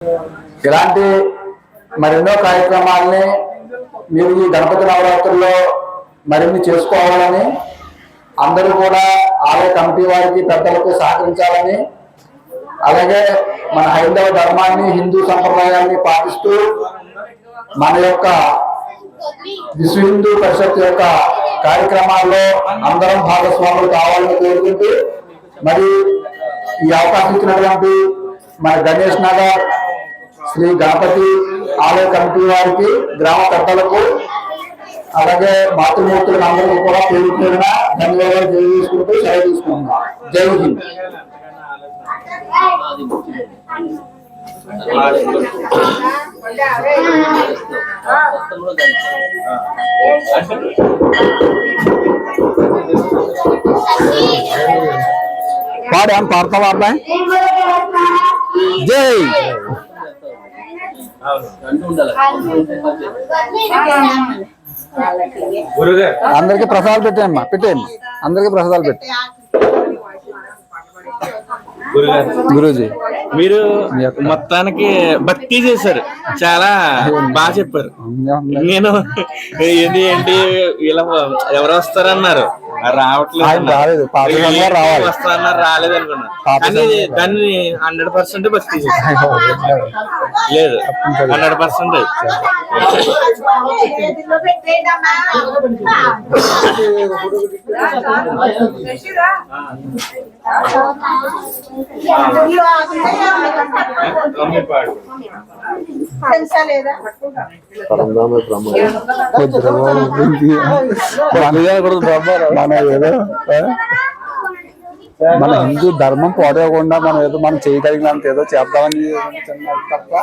ఇలాంటి మరెన్నో కార్యక్రమాలని మీరు ఈ గణపతి నవరాత్రుల్లో మరిన్ని చేసుకోవాలని, అందరూ కూడా ఆలయ కమిటీ వారికి పెద్దలకు సహకరించాలని, అలాగే మన హైందవ ధర్మాన్ని, హిందూ సంప్రదాయాన్ని పాటిస్తూ మన యొక్క విశ్వ హిందూ పరిషత్ యొక్క కార్యక్రమాల్లో అందరం భాగస్వాములు కావాలని కోరుకుంటూ, మరి ఈ అవకాశం ఇచ్చినటువంటి మన గణేష్ నగర్ శ్రీ గణపతి ఆలయ కమిటీ వారికి, గ్రామ పెద్దలకు, అలాగే మాతృమూర్తులకు అందరికీ కూడా పేరు పేరున ధన్యవాదాలు తెలియజేసుకుంటూ సెలవు తీసుకుంటున్నాం. జై హింద్. పాడాం పాడతావా అబ్బాయి? జై అందరికి ప్రసాదాలు పెట్టేయమ్మా, పెట్టేయమ్మా, అందరికి ప్రసాదాలు పెట్టి. గురూజీ మీరు మొత్తానికి భక్తి చేశారు, చాలా బాగా చెప్పారు. నేను ఏంటి ఏంటి ఇలా ఎవరు వస్తారన్నారు, రావట్లేదు, వస్తారన్నారు, రాలేదు అనుకున్నాను. కానీ దాన్ని 100% భక్తి చేశారు. లేదు 100% మన హిందూ ధర్మం పోడకుండా మనం ఏదో మనం చేయగలిగినంత ఏదో చేద్దామని తప్ప